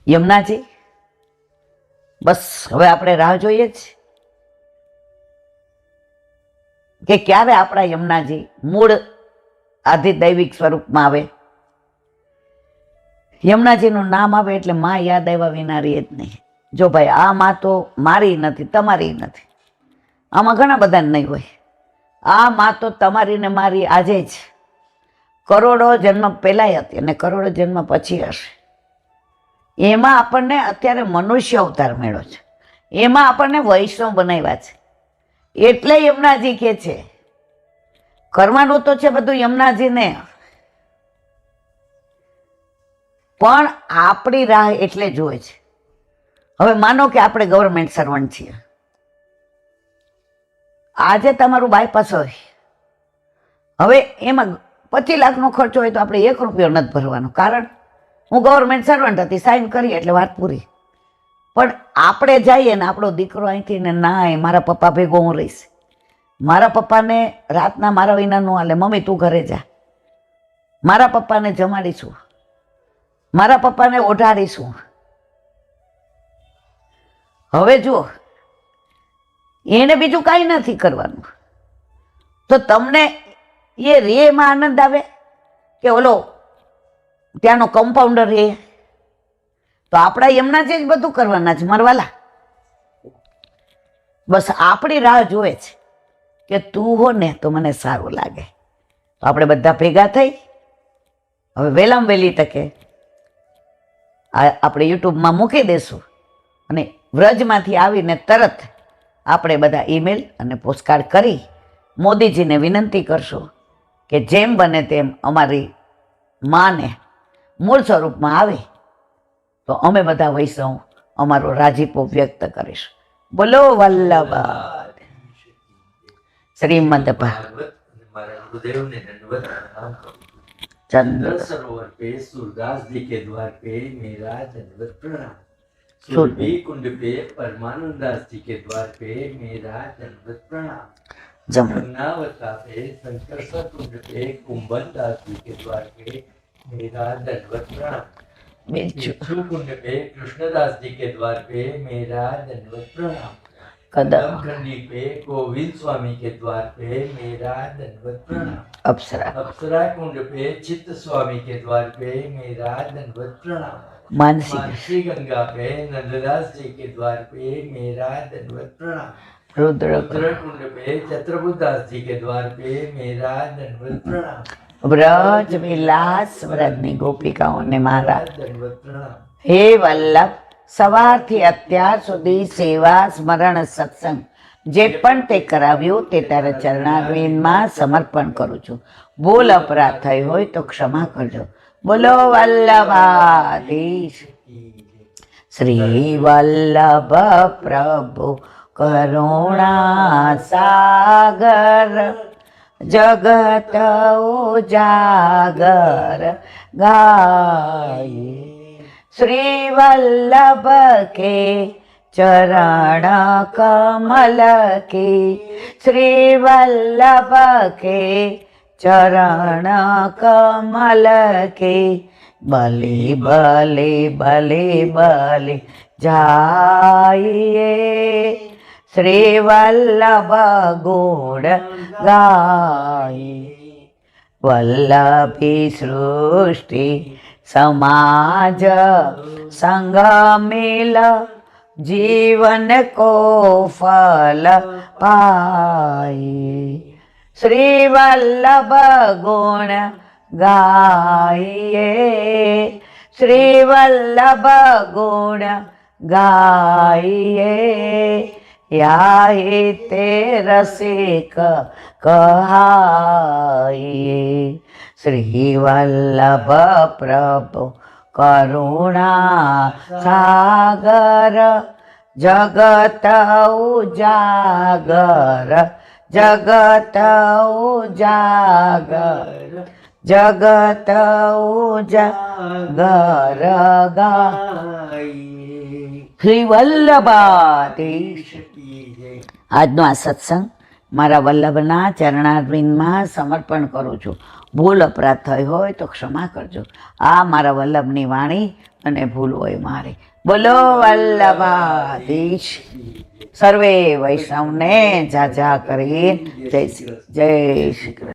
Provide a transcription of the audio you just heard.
યમુનાજી, બસ હવે આપણે રાહ જોઈએ જ કે ક્યારે આપણા યમુનાજી મૂળ આધિદૈવિક સ્વરૂપમાં આવે. યમુનાજીનું નામ આવે એટલે માં યાદ આવ્યા વિના રહે જ નહીં. જો ભાઈ આ માં તો મારી નથી, તમારી નથી, આમાં ઘણા બધા નહીં હોય. આ માં તો તમારી ને મારી આજે જ, કરોડો જન્મ પહેલાંય હતી અને કરોડો જન્મ પછી હશે. એમાં આપણને અત્યારે મનુષ્ય અવતાર મળ્યો છે, એમાં આપણને વૈષ્ણવ બનાવ્યા છે. એટલે યમુનાજી કહે છે કરવાનું તો છે બધું યમુનાજીને, પણ આપણી રાહ એટલે જોવે છે. હવે માનો કે આપણે ગવર્મેન્ટ સર્વન્ટ છીએ, આજે તમારું બાયપાસ હોય, હવે એમાં 25 લાખનો ખર્ચો હોય તો આપણે 1 રૂપિયો નથી ભરવાનો, કારણ હું ગવર્મેન્ટ સર્વન્ટ હતી, સાઇન કરી એટલે વાત પૂરી. પણ આપણે જઈએ ને આપણો દીકરો અહીંથી ને ના મારા પપ્પા ભેગો હું રહીશ, મારા પપ્પાને રાતના મારા વિના ન હાલે, મમ્મી તું ઘરે જા, મારા પપ્પાને જમાડીશું, મારા પપ્પાને ઓઢાડીશું. હવે જુઓ, એને બીજું કાંઈ નથી કરવાનું, તો તમને એ રેમાં આનંદ આવે કે ઓલો ત્યાંનો કમ્પાઉન્ડર રે? તો આપણા યમુનાજી જ બધું કરવાના છે મરવાલા. બસ આપણી રાહ જોવે છે કે તું હો ને તો મને સારું લાગે. તો આપણે બધા ભેગા થઈ હવે વહેલામાં વહેલી તકે આપણે યુટ્યુબમાં મૂકી દઈશું અને વ્રજમાંથી આવીને તરત આપણે બધા ઈમેલ અને પોસ્ટકાર્ડ કરી મોદીજીને વિનંતી કરશું કે જેમ બને તેમ અમારી માને મૂળ સ્વરૂપમાં આવે તો અમે બધા વૈષ્ણવ અમારો રાજીપો વ્યક્ત કરીશું. બોલો વલ્લભ શ્રીમદ चंद्र सरोवर पे सूरदास जी के द्वार पे मेरा दंडवत प्रणाम. सुरभि कुंड पे परमानंद दास जी के द्वार पे मेरा दंडवत प्रणाम. जमुनावता पे शंकरसर कुंड पे कुंभन दास जी के द्वार पे मेरा दंडवत प्रणाम. बिच्छू कुंड पे कृष्णदास जी के द्वार पे मेरा दंडवत प्रणाम. कदम खंडी पे गोविंद स्वामी के द्वार पे मेरा दंडवत प्रणाम. अप्सरा कुंड पे चित्त स्वामी के द्वार पे मेरा दंडवत प्रणाम. मानसी गंगा पे नंददास जी के द्वार पे मेरा दंडवत प्रणाम. रुद्र कुंड पे छत्रबुदास जी के द्वार पे मेरा दंडवत प्रणाम. ब्रज विलास व्रजनी गोपिकाओने मारा दंडवत प्रणाम. हे वल्लभ, સવારથી અત્યાર સુધી સેવા સ્મરણ સત્સંગ જે પણ તે કરાવ્યું તે તારા ચરણારવિંદમાં સમર્પણ કરું છું. ભૂલ અપરાધ થઈ હોય તો ક્ષમા કરજો. બોલો વલ્લભાધીશ. શ્રી વલ્લભ પ્રભુ કરુણા સાગર જગત ઉજાગર ગાયે. श्री वल्लभ के चरण कमल की, श्री वल्लभ के चरण कमल की, बलि बलि बलि बलि जाइए. श्री वल्लभ गुण गाइए. वल्लभी सृष्टि समाज संग मिल जीवन को फल पाए. श्री वल्लभ गुण गाइए. श्री वल्लभ गुण गाइए. याहि ते रसिक कहाइए. श्री वल्लभ प्रभु करुणा सागर जगत उजागर जगत उजागर जगत उजागर गाइए. श्री वल्लभाधीश. આજનો આ સત્સંગ મારા વલ્લભના ચરણારવિંદમાં સમર્પણ કરું છું. ભૂલ અપરાધ થઈ હોય તો ક્ષમા કરજો. આ મારા વલ્લભની વાણી અને ભૂલ હોય મારી. બોલો વલ્લભાધીશ. સર્વે વૈષ્ણવને જા કરી જય શ્રી કૃષ્ણ.